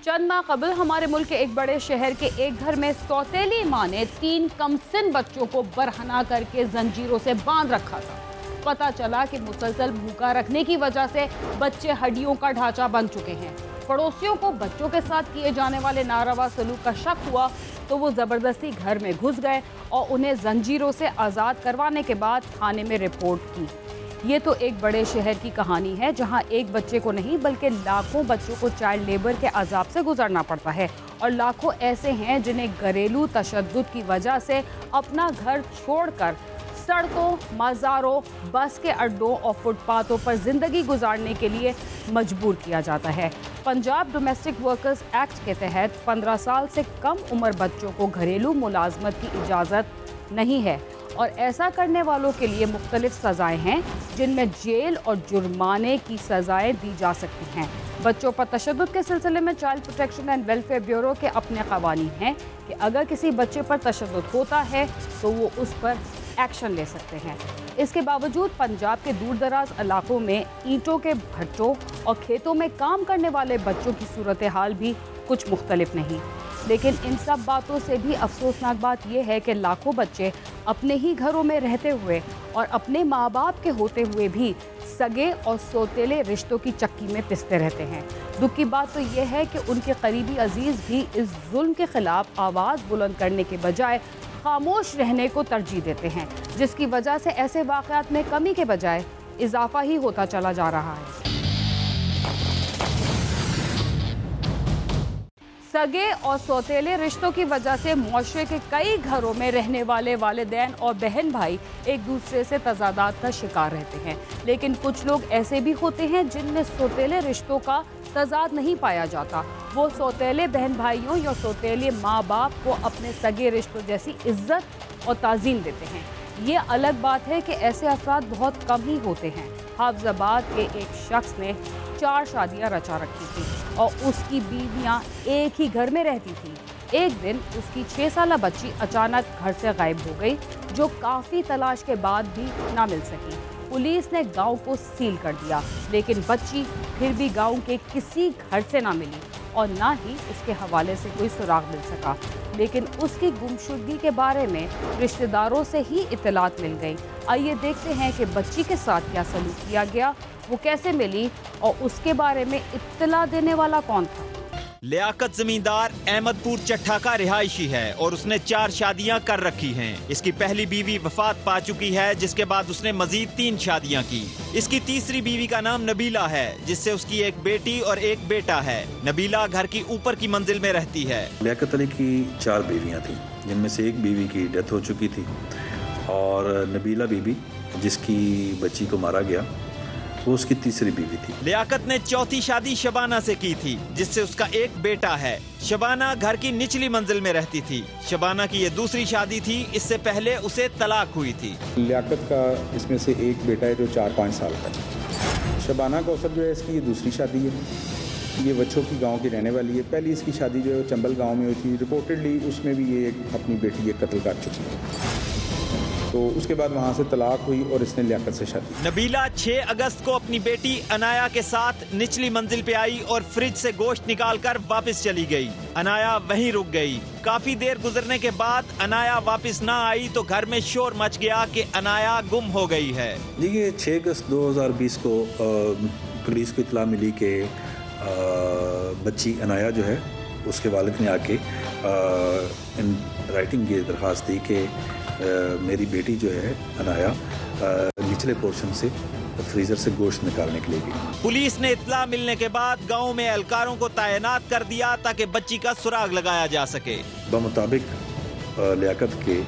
चंद माह कबल हमारे मुल्क के एक बड़े शहर के एक घर में सौतेली मां ने 3 कमसिन बच्चों को बरहना करके जंजीरों से बांध रखा था। पता चला कि मुसलसल भूखा रखने की वजह से बच्चे हड्डियों का ढांचा बन चुके हैं। पड़ोसियों को बच्चों के साथ किए जाने वाले नारवा सलूक का शक हुआ तो वो ज़बरदस्ती घर में घुस गए और उन्हें जंजीरों से आज़ाद करवाने के बाद थाने में रिपोर्ट की। ये तो एक बड़े शहर की कहानी है जहां एक बच्चे को नहीं बल्कि लाखों बच्चों को चाइल्ड लेबर के अजाब से गुजरना पड़ता है और लाखों ऐसे हैं जिन्हें घरेलू तशद्दुद की वजह से अपना घर छोड़कर सड़कों, मज़ारों, बस के अड्डों और फुटपाथों पर ज़िंदगी गुजारने के लिए मजबूर किया जाता है। पंजाब डोमेस्टिक वर्कर्स एक्ट के तहत 15 साल से कम उम्र बच्चों को घरेलू मुलाजमत की इजाज़त नहीं है और ऐसा करने वालों के लिए मुख्तलिफ सज़ाएँ हैं जिनमें जेल और जुर्माने की सज़ाएँ दी जा सकती हैं। बच्चों पर तशद्दुद के सिलसिले में child protection and welfare bureau के अपने कवानीन हैं कि अगर किसी बच्चे पर तशद्दुद होता है तो वो उस पर एक्शन ले सकते हैं। इसके बावजूद पंजाब के दूर दराज इलाकों में ईंटों के भट्टों और खेतों में काम करने वाले बच्चों की सूरत हाल भी कुछ मुख्तलिफ नहीं। लेकिन इन सब बातों से भी अफसोसनाक बात यह है कि लाखों बच्चे अपने ही घरों में रहते हुए और अपने माँ बाप के होते हुए भी सगे और सौतेले रिश्तों की चक्की में पिसते रहते हैं। दुख की बात तो यह है कि उनके करीबी अजीज़ भी इस जुल्म के ख़िलाफ़ आवाज़ बुलंद करने के बजाय खामोश रहने को तरजीह देते हैं, जिसकी वजह से ऐसे वाक़यात में कमी के बजाय इजाफा ही होता चला जा रहा है। सगे और सौतेले रिश्तों की वजह से मुआशरे के कई घरों में रहने वाले वालिदैन और बहन भाई एक दूसरे से तज़ादात का शिकार रहते हैं। लेकिन कुछ लोग ऐसे भी होते हैं जिनमें सौतेले रिश्तों का तज़ाद नहीं पाया जाता। वो सौतेले बहन भाइयों या सौतेले माँ बाप को अपने सगे रिश्तों जैसी इज्जत और ताज़ीम देते हैं। ये अलग बात है कि ऐसे अफराद बहुत कम ही होते हैं। हाफिजाबाद के एक शख्स ने 4 शादियाँ रचा रखी थी और उसकी बीवियाँ एक ही घर में रहती थी। एक दिन उसकी 6 साला बच्ची अचानक घर से गायब हो गई, जो काफ़ी तलाश के बाद भी ना मिल सकी। पुलिस ने गांव को सील कर दिया, लेकिन बच्ची फिर भी गांव के किसी घर से ना मिली और ना ही उसके हवाले से कोई सुराग मिल सका। लेकिन उसकी गुमशुदगी के बारे में रिश्तेदारों से ही इत्तलात मिल गई। आइए देखते हैं कि बच्ची के साथ क्या सलूक किया गया, वो कैसे मिली और उसके बारे में इत्तला देने वाला कौन था। लियाकत जमींदार अहमदपुर चट्ठा का रिहायशी है और उसने 4 शादियां कर रखी हैं। इसकी पहली बीवी वफात पा चुकी है, जिसके बाद उसने मजीद 3 शादियां की। इसकी तीसरी बीवी का नाम नबीला है, जिससे उसकी एक बेटी और एक बेटा है। नबीला घर की ऊपर की मंजिल में रहती है। लियाकत अली की 4 बीवियां थी, जिनमें से एक बीवी की डेथ हो चुकी थी और नबीला बीवी, जिसकी बच्ची को मारा गया, वो उसकी तीसरी बीवी थी। लियाकत ने चौथी शादी शबाना से की थी, जिससे उसका एक बेटा है। शबाना घर की निचली मंजिल में रहती थी। शबाना की ये दूसरी शादी थी, इससे पहले उसे तलाक हुई थी। लियाकत का इसमें से एक बेटा है जो 4-5 साल का है। शबाना कौसर जो है इसकी ये दूसरी शादी है। ये बच्चों की गांव की रहने वाली है। पहली इसकी शादी जो है चंबल गांव में हुई थी। रिपोर्टेडली उसमें भी ये अपनी बेटी एक कत्ल कर चुकी है, तो उसके बाद वहाँ से तलाक हुई और इसने लियाकत से शादी। नबीला 6 अगस्त को अपनी बेटी अनाया के साथ निचली मंजिल पे आई और फ्रिज से गोश्त निकालकर वापस चली गई। अनाया वहीं रुक गई। काफी देर गुजरने के बाद अनाया वापस ना आई तो घर में शोर मच गया कि अनाया गुम हो गई है। देखिए 6 अगस्त 2020 को पुलिस को इत्तला मिली कि बच्ची अनाया जो है उसके वालिद ने आके इन राइटिंग की दरख्वास्त दी कि मेरी बेटी जो है अनाया निचले पोर्शन से फ्रीजर से गोश्त निकालने के लिए गई। पुलिस ने इत्तला मिलने के बाद गांव में एहलकारों को तैनात कर दिया ताकि बच्ची का सुराग लगाया जा सके। बमुताबिक लियाकत के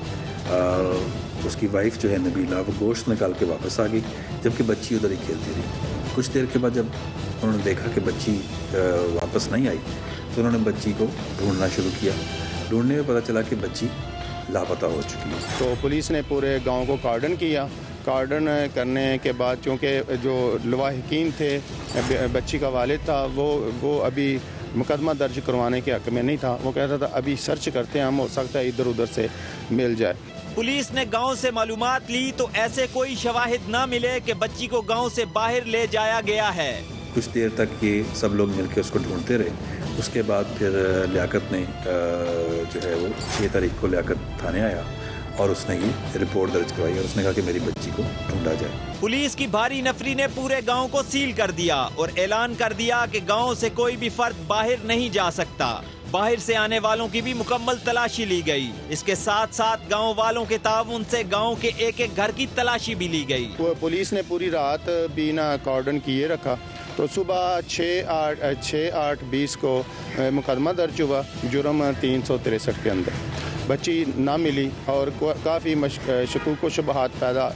उसकी वाइफ जो है नबीला, वो गोश्त निकाल के वापस आ गई, जबकि बच्ची उधर ही खेलती रही। कुछ देर के बाद जब उन्होंने देखा कि बच्ची वापस नहीं आई तो उन्होंने बच्ची को ढूंढना शुरू किया। ढूंढने में पता चला कि बच्ची लापता हो चुकी है। तो पुलिस ने पूरे गांव को कार्डन किया। कार्डन करने के बाद चूँकि जो लवाहिकीन थे, बच्ची का वालिद था, वो अभी मुकदमा दर्ज करवाने के हक़ में नहीं था। वो कहता था अभी सर्च करते हैं हम, हो सकता है इधर उधर से मिल जाए। पुलिस ने गांव से मालूमात ली तो ऐसे कोई शवाहिद न मिले कि बच्ची को गांव से बाहर ले जाया गया है। कुछ देर तक ये सब लोग मिलकर उसको ढूंढते रहे। उसके बाद फिर लियाकत ने जो है वो 6 तारीख को लियाकत थाने आया और उसने ये रिपोर्ट दर्ज करवाई और उसने कहा कि मेरी बच्ची को ढूंढा जाए। पुलिस की भारी नफरी ने पूरे गांव को सील कर दिया और ऐलान कर दिया कि गांव से कोई भी फर्द बाहर नहीं जा सकता। बाहर से आने वालों की भी मुकम्मल तलाशी ली गई। इसके साथ साथ गांव वालों के ताउन से गांव के एक एक घर की तलाशी भी ली गई। पुलिस ने पूरी रात बिना कॉर्डन किए रखा, तो सुबह 6/8/20 को मुकदमा दर्ज हुआ जुर्म 363 के अंदर। बच्ची ना मिली और काफ़ी शकूक व शुबहात पैदा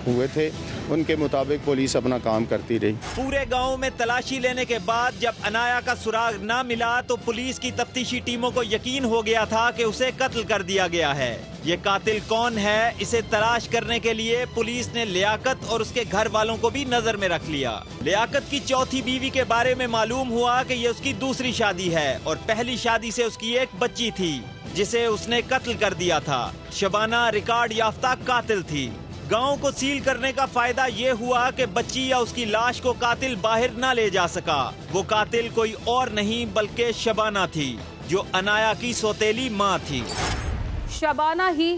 हुए थे। उनके मुताबिक पुलिस अपना काम करती रही। पूरे गांव में तलाशी लेने के बाद जब अनाया का सुराग ना मिला तो पुलिस की तफ्तीशी टीमों को यकीन हो गया था कि उसे कत्ल कर दिया गया है। ये कातिल कौन है, इसे तलाश करने के लिए पुलिस ने लियाकत और उसके घर वालों को भी नजर में रख लिया। लियाकत की चौथी बीवी के बारे में मालूम हुआ कि ये उसकी दूसरी शादी है और पहली शादी से उसकी एक बच्ची थी जिसे उसने कत्ल कर दिया था। शबाना रिकॉर्ड याफ्ता कातिल थी। गांव को सील करने का फायदा ये हुआ कि बच्ची या उसकी लाश को कातिल बाहर ना ले जा सका। वो कातिल कोई और नहीं बल्कि शबाना थी जो अनाया की सौतेली माँ थी। शबाना ही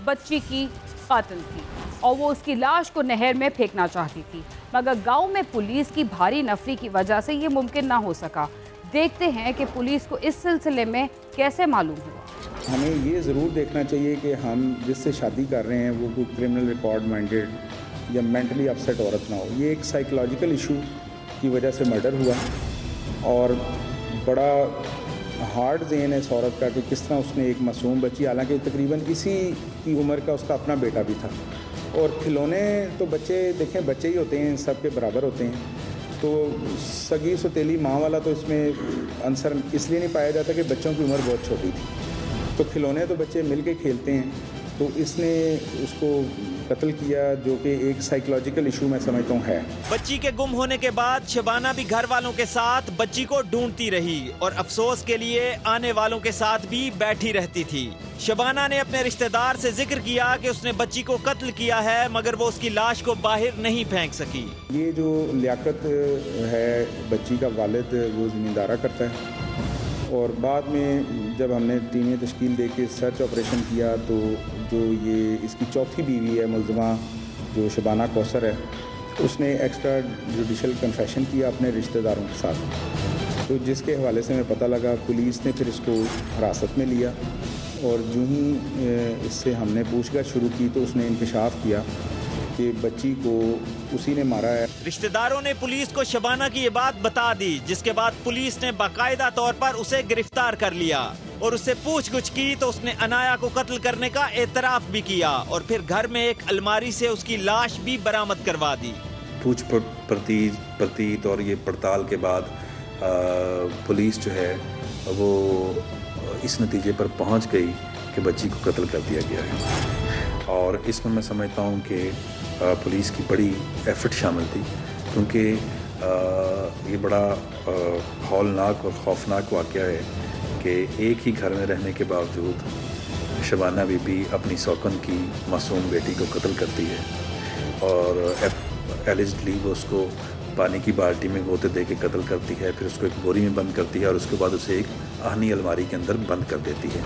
बच्ची की कातिल थी और वो उसकी लाश को नहर में फेंकना चाहती थी, मगर गांव में पुलिस की भारी नफरी की वजह से ये मुमकिन ना हो सका। देखते हैं कि पुलिस को इस सिलसिले में कैसे मालूम हुआ। हमें ये ज़रूर देखना चाहिए कि हम जिससे शादी कर रहे हैं वो कोई क्रिमिनल रिकॉर्ड माइंडेड या मेंटली अपसेट औरत ना हो। ये एक साइकोलॉजिकल इशू की वजह से मर्डर हुआ और बड़ा हार्ड ज़हन है इस औरत का कि किस तरह उसने एक मासूम बच्ची, हालांकि तकरीबन इसी की उम्र का उसका अपना बेटा भी था, और खिलौने तो बच्चे देखें बच्चे ही होते हैं, सब के बराबर होते हैं, तो सगी सौतेली माँ वाला तो इसमें आंसर इसलिए नहीं पाया जाता कि बच्चों की उम्र बहुत छोटी थी, तो खिलौने तो बच्चे मिल के खेलते हैं, तो इसने उसको कत्ल किया, जो कि एक साइकोलॉजिकल इशू मैं समझता हूँ है। बच्ची के गुम होने के बाद शबाना भी घर वालों के साथ बच्ची को ढूंढती रही और अफसोस के लिए आने वालों के साथ भी बैठी रहती थी। शबाना ने अपने रिश्तेदार से जिक्र किया कि उसने बच्ची को कत्ल किया है, मगर वो उसकी लाश को बाहर नहीं फेंक सकी। ये जो लियाकत है बच्ची का वालिद, वो ज़मींदारा करता है, और बाद में जब हमने टीमें तश्कील दे के सर्च ऑपरेशन किया तो जो ये इसकी चौथी बीवी है मुल्ज़मा जो शबाना कौसर है, उसने एक्स्ट्रा जुडिशल कन्फेशन किया अपने रिश्तेदारों के साथ, तो जिसके हवाले से हमें पता लगा। पुलिस ने फिर इसको हिरासत में लिया और जो ही इससे हमने पूछताछ शुरू की तो उसने इंकशाफ किया कि बच्ची को उसी ने मारा है। रिश्तेदारों ने पुलिस को शबाना की ये बात बता दी, जिसके बाद पुलिस ने बाकायदा तौर पर उसे गिरफ्तार कर लिया और उससे पूछगछ की तो उसने अनाया को कत्ल करने का एतराफ भी किया और फिर घर में एक अलमारी से उसकी लाश भी बरामद करवा दी। पूछ प्रतीत और ये पड़ताल के बाद पुलिस जो है वो इस नतीजे पर पहुंच गई कि बच्ची को कत्ल कर दिया गया है, और इसमें मैं समझता हूं कि पुलिस की बड़ी एफर्ट शामिल थी, क्योंकि ये बड़ा हौलनाक और खौफनाक वाक़या है कि एक ही घर में रहने के बावजूद शबाना बीबी अपनी सौकन की मासूम बेटी को कत्ल करती है और एलिजिडली वो उसको पानी की बाल्टी में गोते दे के कत्ल करती है, फिर उसको एक बोरी में बंद करती है और उसके बाद उसे एक आहनी अलमारी के अंदर बंद कर देती है।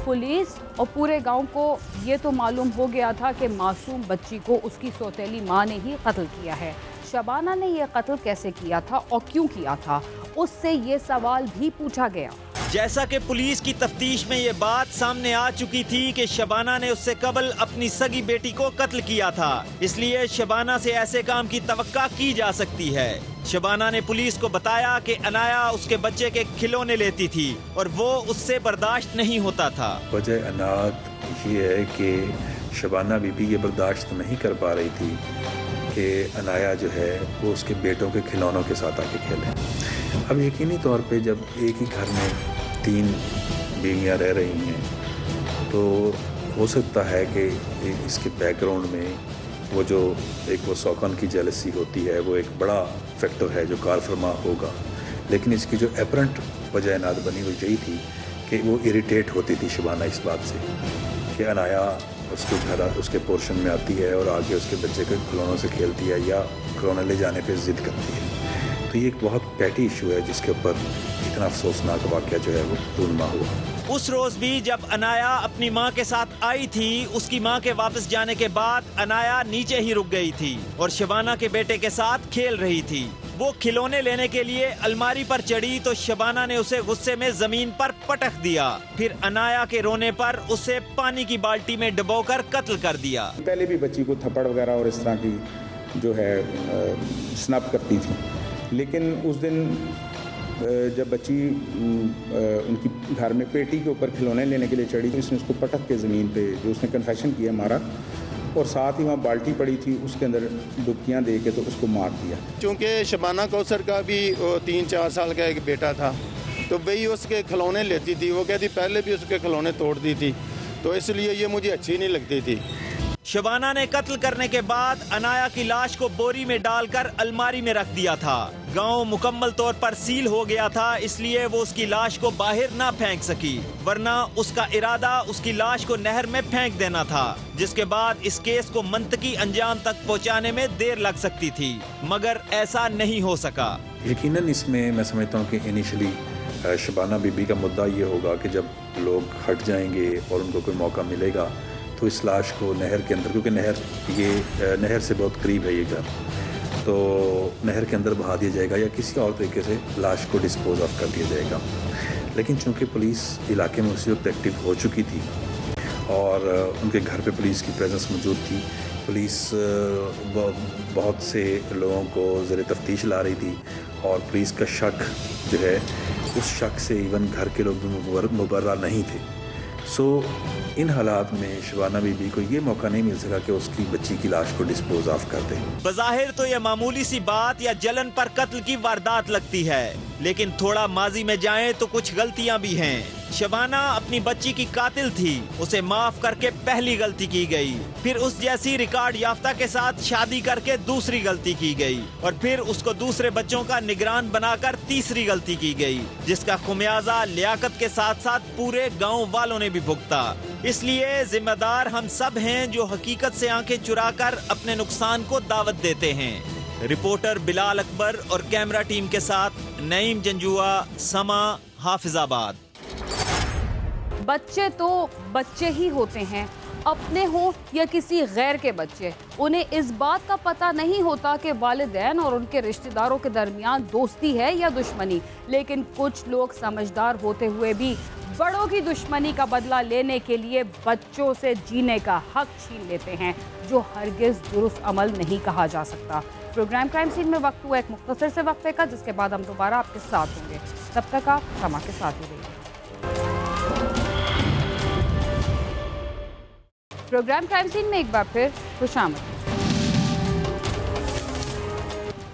पुलिस और पूरे गांव को ये तो मालूम हो गया था कि मासूम बच्ची को उसकी सौतेली माँ ने ही कत्ल किया है। शबाना ने यह कत्ल कैसे किया था और क्यों किया था, उससे ये सवाल भी पूछा गया। जैसा कि पुलिस की तफ्तीश में ये बात सामने आ चुकी थी कि शबाना ने उससे कबल अपनी सगी बेटी को कत्ल किया था, इसलिए शबाना से ऐसे काम की तवक्का की जा सकती है। शबाना ने पुलिस को बताया कि अनाया उसके बच्चे के खिलौने लेती थी और वो उससे बर्दाश्त नहीं होता था। वजह अनाथ ये है कि शबाना बीबी ये बर्दाश्त नहीं कर पा रही थी कि अनाया जो है वो उसके बेटों के खिलौनों के साथ आके खेले। अब यकीनी तौर पे जब एक ही घर में 3 बीवियाँ रह रही हैं तो हो सकता है कि इसके बैकग्राउंड में वो जो एक वो सौकन की जेलसी होती है वो एक बड़ा फैक्टर है जो कार फरमा होगा, लेकिन इसकी जो एपरेंट वजह नाद बनी हुई यही थी कि वो इरिटेट होती थी शबाना इस बात से कि अनाया उसके घर उसके पोर्शन में आती है और आगे उसके बच्चे के खिलौनों से खेलती है या खिलौने ले जाने पे ज़िद करती है। तो ये एक बहुत पैटी इशू है जिसके ऊपर इतना अफसोसनाक वाक़या जो है वो रूनमा हुआ। उस रोज भी जब अनाया अपनी मां के साथ आई थी, उसकी मां के वापस जाने के बाद अनाया नीचे ही रुक गई थी और शबाना के बेटे के साथ खेल रही थी। वो खिलौने लेने के लिए अलमारी पर चढ़ी तो शबाना ने उसे गुस्से में जमीन पर पटक दिया। फिर अनाया के रोने पर उसे पानी की बाल्टी में डुबोकर कत्ल कर दिया। पहले भी बच्ची को थप्पड़ वगैरह और इस तरह की जो है स्नैप करती थी, लेकिन उस दिन जब बच्ची उनकी घर में पेटी के ऊपर खिलौने लेने के लिए चढ़ी तो इसने उसको पटक के ज़मीन पे, जो उसने कन्फेशन किया, मारा और साथ ही वहाँ बाल्टी पड़ी थी उसके अंदर डुबकियाँ दे के तो उसको मार दिया। चूँकि शबाना कौसर का भी 3-4 साल का एक बेटा था तो वही उसके खिलौने लेती थी। वो कहती पहले भी उसके खिलौने तोड़ दी थी, तो इसलिए ये मुझे अच्छी नहीं लगती थी। शबाना ने कत्ल करने के बाद अनाया की लाश को बोरी में डालकर अलमारी में रख दिया था। गांव मुकम्मल तौर पर सील हो गया था, इसलिए वो उसकी लाश को बाहर ना फेंक सकी, वरना उसका इरादा उसकी लाश को नहर में फेंक देना था, जिसके बाद इस केस को मंतकी अंजाम तक पहुंचाने में देर लग सकती थी, मगर ऐसा नहीं हो सका। यकीनन इसमें मैं समझता हूँ कि इनिशियली शबाना बीबी का मुद्दा ये होगा कि जब लोग हट जाएंगे और उनको कोई मौका मिलेगा तो इस लाश को नहर के अंदर, क्योंकि नहर से बहुत करीब है ये घर, तो नहर के अंदर बहा दिया जाएगा या किसी और तरीके से लाश को डिस्पोज ऑफ कर दिया जाएगा। लेकिन चूंकि पुलिस इलाके में उसी वक्त एक्टिव हो चुकी थी और उनके घर पे पुलिस की प्रेजेंस मौजूद थी, पुलिस बहुत से लोगों को ज़ेर तफ्तीश ला रही थी और पुलिस का शक जो है उस शक से इवन घर के लोग भी मुबर्रा नहीं थे। सो इन हालात में शबाना बीबी को ये मौका नहीं मिल सका कि उसकी बच्ची की लाश को डिस्पोज ऑफ कर दे। बज़ाहिर तो यह मामूली सी बात या जलन पर कत्ल की वारदात लगती है, लेकिन थोड़ा माजी में जाएं तो कुछ गलतियां भी हैं। शबाना अपनी बच्ची की कातिल थी, उसे माफ करके पहली गलती की गई, फिर उस जैसी रिकॉर्ड याफ्ता के साथ शादी करके दूसरी गलती की गई और फिर उसको दूसरे बच्चों का निगरान बनाकर तीसरी गलती की गई, जिसका खुमियाजा लियाकत के साथ साथ पूरे गांव वालों ने भी भुगता। इसलिए जिम्मेदार हम सब हैं जो हकीकत से आंखें चुराकर अपने नुकसान को दावत देते हैं। रिपोर्टर बिलाल अकबर और कैमरा टीम के साथ नईम जंजुआ, समा, हाफिजाबाद। बच्चे तो बच्चे ही होते हैं, अपने हों या किसी गैर के बच्चे। उन्हें इस बात का पता नहीं होता कि वालिदैन और उनके रिश्तेदारों के दरमियान दोस्ती है या दुश्मनी, लेकिन कुछ लोग समझदार होते हुए भी बड़ों की दुश्मनी का बदला लेने के लिए बच्चों से जीने का हक छीन लेते हैं, जो हरगिज़ दुरुस्त अमल नहीं कहा जा सकता। प्रोग्राम क्राइम सीन में वक्त हुआ एक मुख्तसर से वक्फे का, जिसके बाद हम दोबारा आपके साथ होंगे। तब तक आप समा के साथ ही रहिए। प्रोग्राम क्राइम सीन में एक बार फिर खुशामद।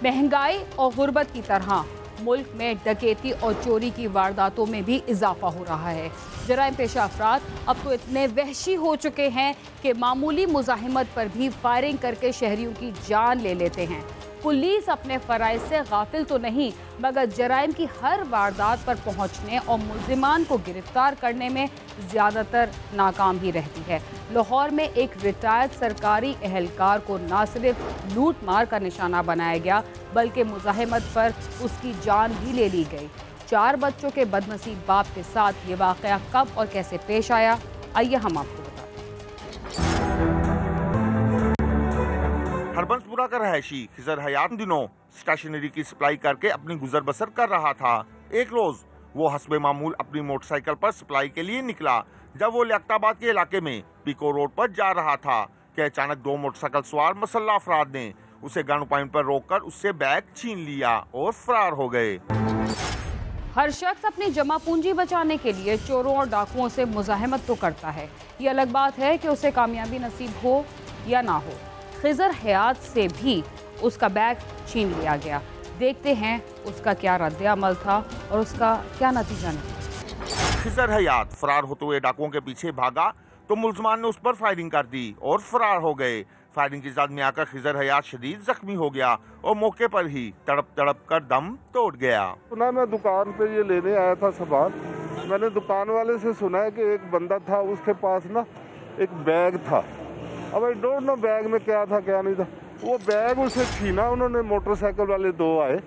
महंगाई और गुर्बत की तरह मुल्क में डकैती और चोरी की वारदातों में भी इजाफा हो रहा है। जराइम पेशा अफराद अब तो इतने वहशी हो चुके हैं कि मामूली मुज़ाहिमत पर भी फायरिंग करके शहरियों की जान ले लेते हैं। पुलिस अपने फ़राइज़ से गाफिल तो नहीं, मगर जराइम की हर वारदात पर पहुंचने और मुल्ज़िमान को गिरफ्तार करने में ज़्यादातर नाकाम ही रहती है। लाहौर में एक रिटायर्ड सरकारी एहलकार को न सिर्फ लूट मार का निशाना बनाया गया, बल्कि मुज़ाहिमत पर उसकी जान भी ले ली गई। 4 बच्चों के बदनसीब बाप के साथ ये वाक़या कब और कैसे पेश आया, आइए हम आपको बताते हैं। हरबंसपुरा का रहायशी खिजर हयात दिनों स्टेशनरी की सप्लाई करके अपनी गुजर बसर कर रहा था। एक रोज वो हस्बे मामूल अपनी मोटरसाइकिल पर सप्लाई के लिए निकला। जब वो लियाकताबाद के इलाके में पीको रोड पर जा रहा था कि अचानक 2 मोटरसाइकिल सवार मुसल्लह अफराद ने उसे गन पॉइंट पर रोककर उससे बैग छीन लिया और फरार हो गए। हर शख्स अपनी जमा पूंजी बचाने के लिए चोरों और डाकुओं से मुज़ाहिमत तो करता है। ये अलग बात है कि उसे कामयाबी नसीब हो या ना हो। खिजर हयात से भी उसका बैग छीन लिया गया। देखते हैं उसका क्या रद्द-ए-अमल था और उसका क्या नतीजा निकला। खिजर हयात फरार होते हुए डाकुओं के पीछे भागा तो मुल्ज़िमान ने उस पर फायरिंग कर दी और फरार हो गए। फायरिंग की जद में आकर खिजर हयात शदीद जख्मी हो गया और मौके पर ही तड़प तड़प कर दम तोड़ गया। सुना मैं दुकान पे ये लेने आया था सामान। मैंने दुकान वाले से सुना है कि एक बंदा था, उसके पास ना एक बैग था। अब आई डोंट नो बैग में क्या था क्या नहीं था। वो बैग उसे छीना उन्होंने, मोटरसाइकिल वाले 2 आए,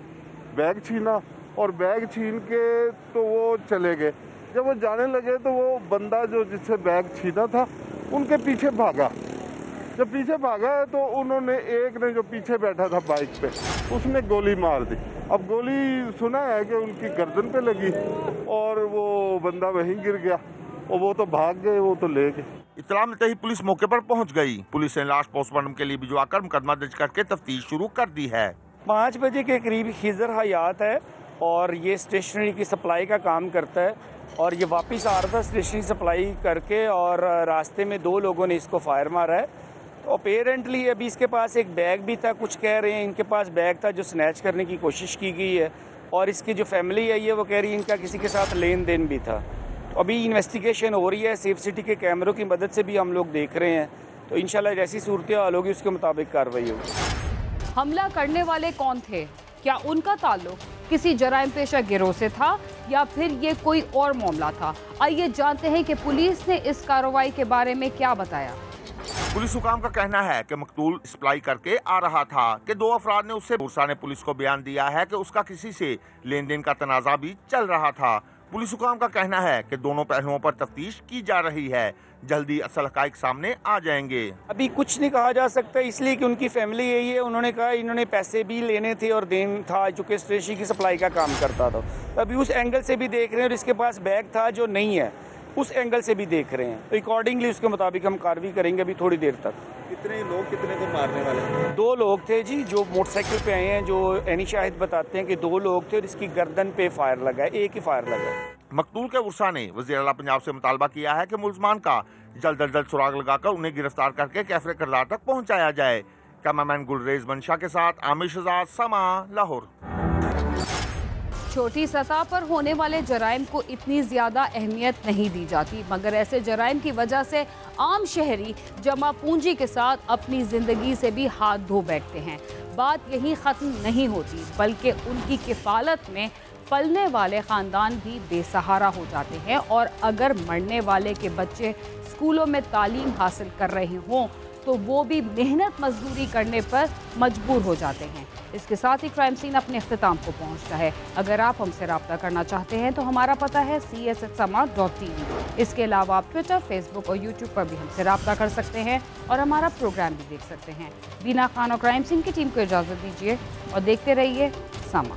बैग छीना और बैग छीन के तो वो चले गए। जब वो जाने लगे तो वो बंदा जो जिससे बैग छीना था उनके पीछे भागा। जब पीछे भागा है तो उन्होंने एक ने जो पीछे बैठा था बाइक पे उसने गोली मार दी। अब गोली सुना है कि उनकी गर्दन पे लगी और वो बंदा वहीं गिर गया और वो तो भाग गए, वो तो ले गए। इत्तला मिलते ही पुलिस मौके पर पहुंच गई। पुलिस ने लाश पोस्टमार्टम के लिए भिजवाकर मुकदमा दर्ज करके तफ्तीश शुरू कर दी है। 5 बजे के करीब खिजर हयात है और ये स्टेशनरी की सप्लाई का काम करता है और ये वापस आ रहा था स्टेशनरी सप्लाई करके और रास्ते में 2 लोगों ने इसको फायर मारा है। तो अपेरेंटली अभी इसके पास एक बैग भी था, कुछ कह रहे हैं इनके पास बैग था जो स्नैच करने की कोशिश की गई है और इसकी जो फैमिली है ये वो कह रही है इनका किसी के साथ लेन देन भी था। तो अभी इन्वेस्टिगेशन हो रही है, सेफ सिटी के कैमरों की मदद से भी हम लोग देख रहे हैं, तो इंशाल्लाह जैसी सूरत हाल होगी उसके मुताबिक कार्रवाई होगी। हमला करने वाले कौन थे? क्या उनका ताल्लुक किसी जराइम पेशा गिरोह से था या फिर ये कोई और मामला था? आइए जानते हैं कि पुलिस ने इस कार्रवाई के बारे में क्या बताया। पुलिस हुकाम का कहना है कि मकतूल सप्लाई करके आ रहा था कि 2 अफराद ने उससे बुरसा ने पुलिस को बयान दिया है कि उसका किसी से लेन देन का तनाजा भी चल रहा था। पुलिस हुकाम का कहना है कि दोनों पहलुओं पर तफ्तीश की जा रही है, जल्दी असल हकाइक सामने आ जाएंगे। अभी कुछ नहीं कहा जा सकता इसलिए कि उनकी फैमिली यही है, उन्होंने कहा इन्होंने पैसे भी लेने थे और देन था जो स्टेशनरी की सप्लाई का काम करता था। अभी उस एंगल से भी देख रहे हैं और इसके पास बैग था जो नहीं है उस एंगल से भी देख रहे हैं, तो अकॉर्डिंगली उसके मुताबिक हम कार्रवाई करेंगे अभी थोड़ी देर तक। कितने लोग कितने को मारने वाले हैं? 2 लोग थे जी जो मोटरसाइकिल पे आए हैं, जो एनी शाहिद बताते हैं कि 2 लोग थे और इसकी गर्दन पे फायर लगा है, एक ही फायर लगा है। मकतूल के उर्सा ने वज़ीर आला पंजाब से मुतालबा किया है कि मुलजमान का जल्द अज जल्द सुराग लगाकर उन्हें गिरफ्तार करके कैफरे किरदार तक पहुँचाया जाए। कैमरामैन गुलरेज मंशा के साथ आमिर शहजाद, समा, लाहौर। छोटी सतह पर होने वाले जराइम को इतनी ज़्यादा अहमियत नहीं दी जाती, मगर ऐसे जराइम की वजह से आम शहरी जमा पूंजी के साथ अपनी ज़िंदगी से भी हाथ धो बैठते हैं। बात यहीं ख़त्म नहीं होती बल्कि उनकी किफ़ालत में पलने वाले ख़ानदान भी बेसहारा हो जाते हैं और अगर मरने वाले के बच्चे स्कूलों में तालीम हासिल कर रहे हों तो वो भी मेहनत मजदूरी करने पर मजबूर हो जाते हैं। इसके साथ ही क्राइम सीन अपने अख्तिताम को पहुंचता है। अगर आप हमसे रब्ता करना चाहते हैं तो हमारा पता है cs@sama.tv। इसके अलावा आप ट्विटर, फेसबुक और यूट्यूब पर भी हमसे रब्ता कर सकते हैं और हमारा प्रोग्राम भी देख सकते हैं। बीना खान और क्राइम सीन की टीम को इजाज़त दीजिए और देखते रहिए समा।